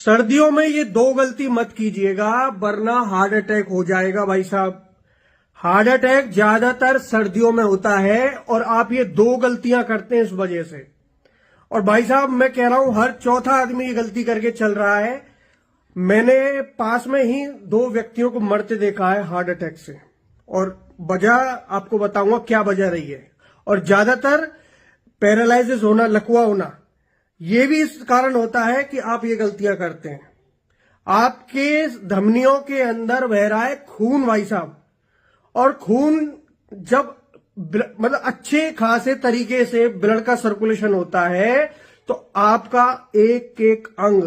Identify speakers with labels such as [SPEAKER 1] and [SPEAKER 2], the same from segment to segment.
[SPEAKER 1] सर्दियों में ये दो गलती मत कीजिएगा वरना हार्ट अटैक हो जाएगा भाई साहब। हार्ट अटैक ज्यादातर सर्दियों में होता है और आप ये दो गलतियां करते हैं इस वजह से। और भाई साहब मैं कह रहा हूं हर चौथा आदमी ये गलती करके चल रहा है। मैंने पास में ही दो व्यक्तियों को मरते देखा है हार्ट अटैक से, और वजह आपको बताऊंगा क्या वजह रही है। और ज्यादातर पैरालाइसिस होना, लकवा होना, ये भी इस कारण होता है कि आप ये गलतियां करते हैं। आपके धमनियों के अंदर बह रहा है खून भाई साहब, और खून जब मतलब अच्छे खासे तरीके से ब्लड का सर्कुलेशन होता है तो आपका एक एक अंग,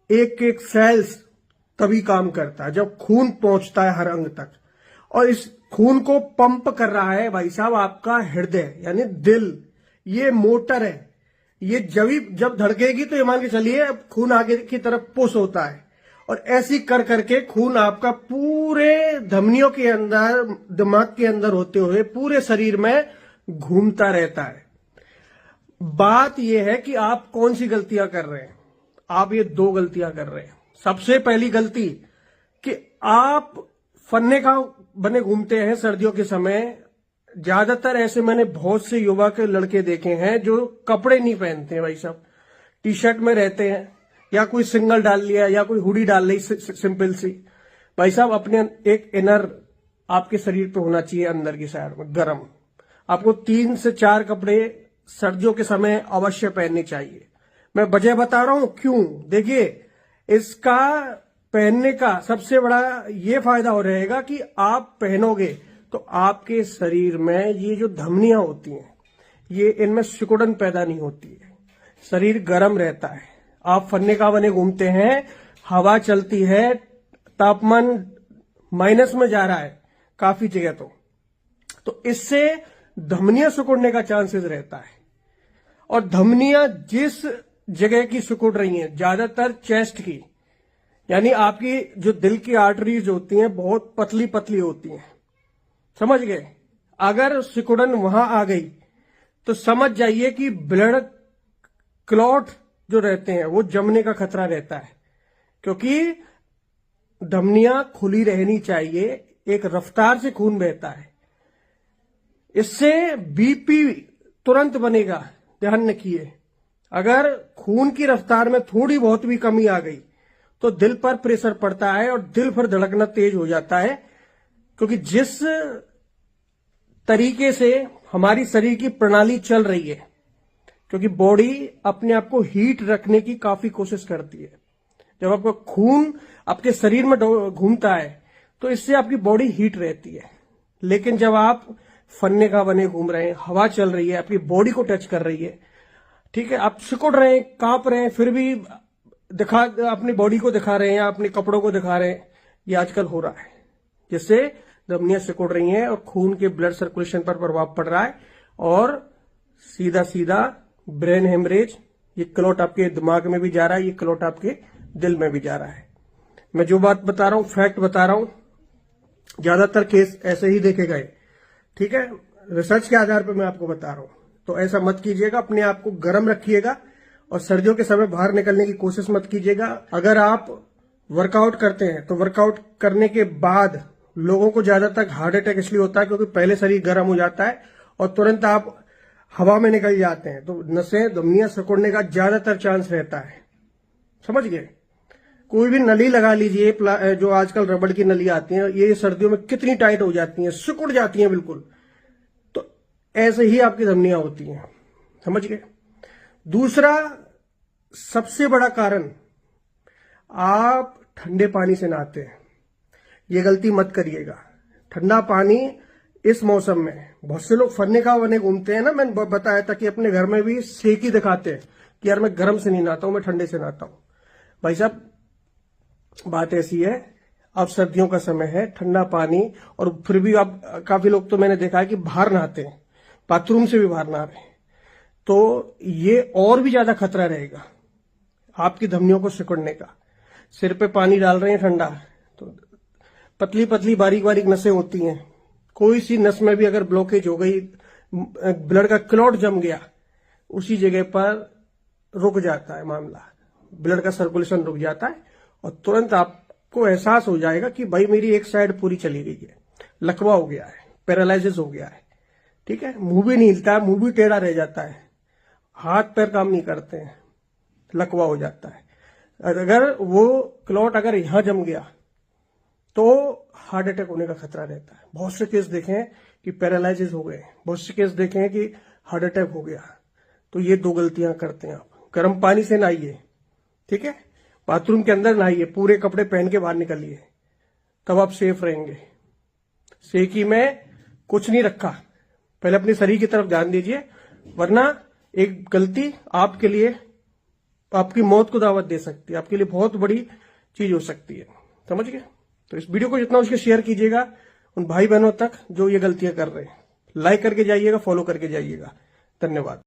[SPEAKER 1] एक एक सेल्स तभी काम करता है जब खून पहुंचता है हर अंग तक। और इस खून को पंप कर रहा है भाई साहब आपका हृदय यानी दिल। ये मोटर है, ये जब धड़केगी तो ये मान के चलिए खून आगे की तरफ पुश होता है, और ऐसी कर करके खून आपका पूरे धमनियों के अंदर, दिमाग के अंदर होते हुए पूरे शरीर में घूमता रहता है। बात यह है कि आप कौन सी गलतियां कर रहे हैं। आप ये दो गलतियां कर रहे हैं। सबसे पहली गलती कि आप फन्ने का बने घूमते हैं सर्दियों के समय। ज्यादातर ऐसे मैंने बहुत से युवा के लड़के देखे हैं जो कपड़े नहीं पहनते हैं भाई साहब, टी शर्ट में रहते हैं, या कोई सिंगल डाल लिया या कोई हुडी डाल ली सिंपल सी। भाई साहब अपने एक इनर आपके शरीर पे होना चाहिए, अंदर की साइड में गर्म। आपको 3 से 4 कपड़े सर्दियों के समय अवश्य पहनने चाहिए। मैं वजह बता रहा हूं क्यों। देखिए, इसका पहनने का सबसे बड़ा ये फायदा हो रहेगा कि आप पहनोगे तो आपके शरीर में ये जो धमनियां होती हैं, ये इनमें सिकुड़न पैदा नहीं होती है, शरीर गर्म रहता है। आप फन्ने का बने घूमते हैं, हवा चलती है, तापमान माइनस में जा रहा है काफी जगह, तो इससे धमनियां सिकुड़ने का चांसेस रहता है। और धमनियां जिस जगह की सिकुड़ रही हैं, ज्यादातर चेस्ट की, यानी आपकी जो दिल की आर्टरीज होती हैं बहुत पतली पतली होती हैं, समझ गए। अगर सिकुड़न वहां आ गई तो समझ जाइए कि ब्लड क्लॉट जो रहते हैं वो जमने का खतरा रहता है, क्योंकि धमनियां खुली रहनी चाहिए, एक रफ्तार से खून बहता है। इससे बीपी तुरंत बनेगा। ध्यान रखिए, अगर खून की रफ्तार में थोड़ी बहुत भी कमी आ गई तो दिल पर प्रेशर पड़ता है और दिल पर धड़कना तेज हो जाता है, क्योंकि जिस तरीके से हमारी शरीर की प्रणाली चल रही है, क्योंकि बॉडी अपने आप को हीट रखने की काफी कोशिश करती है। जब आपका खून आपके शरीर में घूमता है तो इससे आपकी बॉडी हीट रहती है। लेकिन जब आप फन्ने का बने घूम रहे हैं, हवा चल रही है, आपकी बॉडी को टच कर रही है, ठीक है, आप सिकुड़ रहे हैं, कांप रहे हैं, फिर भी अपनी बॉडी को दिखा रहे हैं, अपने कपड़ों को दिखा रहे हैं, ये आजकल हो रहा है, जिससे धमनियां सिकुड़ रही हैं और खून के ब्लड सर्कुलेशन पर प्रभाव पड़ रहा है, और सीधा सीधा ब्रेन हेमरेज, ये क्लॉट आपके दिमाग में भी जा रहा है, ये क्लॉट आपके दिल में भी जा रहा है। मैं जो बात बता रहा हूं, फैक्ट बता रहा हूं, ज्यादातर केस ऐसे ही देखे गए, ठीक है, रिसर्च के आधार पर मैं आपको बता रहा हूं। तो ऐसा मत कीजिएगा, अपने आप को गर्म रखिएगा और सर्दियों के समय बाहर निकलने की कोशिश मत कीजिएगा। अगर आप वर्कआउट करते हैं तो वर्कआउट करने के बाद लोगों को ज्यादातर हार्ट अटैक इसलिए होता है क्योंकि पहले शरीर गर्म हो जाता है और तुरंत आप हवा में निकल जाते हैं, तो नसें, धमनियां सिकुड़ने का ज्यादातर चांस रहता है। समझ गए। कोई भी नली लगा लीजिए, जो आजकल रबड़ की नली आती हैं, ये सर्दियों में कितनी टाइट हो जाती हैं, सिकुड़ जाती हैं बिल्कुल, तो ऐसे ही आपकी धमनियां होती हैं। समझ गए। दूसरा सबसे बड़ा कारण, आप ठंडे पानी से नहाते हैं, ये गलती मत करिएगा। ठंडा पानी इस मौसम में, बहुत से लोग फन्ने का बने घूमते हैं ना, मैंने बताया था कि अपने घर में भी सेकी दिखाते हैं कि यार मैं गर्म से नहीं नहाता हूं, मैं ठंडे से नहाता हूं। भाई साहब बात ऐसी है, अब सर्दियों का समय है, ठंडा पानी, और फिर भी आप, काफी लोग तो मैंने देखा है कि बाहर नहाते हैं, बाथरूम से भी बाहर नहा रहे हैं, तो ये और भी ज्यादा खतरा रहेगा आपकी धमनियों को सिकुड़ने का। सिर पे पानी डाल रहे हैं ठंडा, तो पतली पतली बारीक बारीक नसें होती हैं, कोई सी नस में भी अगर ब्लॉकेज हो गई, ब्लड का क्लॉट जम गया, उसी जगह पर रुक जाता है मामला, ब्लड का सर्कुलेशन रुक जाता है और तुरंत आपको एहसास हो जाएगा कि भाई मेरी एक साइड पूरी चली गई है, लकवा हो गया है, पैरालिसिस हो गया है। ठीक है, मुंह भी नहीं हिलता है, मुंह भी टेढ़ा रह जाता है, हाथ पैर काम नहीं करते हैं, लकवा हो जाता है। अगर वो क्लॉट अगर यहां जम गया तो हार्ट अटैक होने का खतरा रहता है। बहुत से केस देखे हैं कि पैरालिसिस हो गए, बहुत से केस देखे हैं कि हार्ट अटैक हो गया। तो ये 2 गलतियां करते हैं आप। गर्म पानी से नहाइए, ठीक है, बाथरूम के अंदर नहाइए, पूरे कपड़े पहन के बाहर निकलिए, तब आप सेफ रहेंगे। सेकी में कुछ नहीं रखा, पहले अपने शरीर की तरफ ध्यान दीजिए, वरना एक गलती आपके लिए आपकी मौत को दावत दे सकती है, आपके लिए बहुत बड़ी चीज हो सकती है। समझ गए? तो इस वीडियो को जितना उसके शेयर कीजिएगा उन भाई बहनों तक जो ये गलतियां कर रहे हैं। लाइक करके जाइएगा, फॉलो करके जाइएगा। धन्यवाद।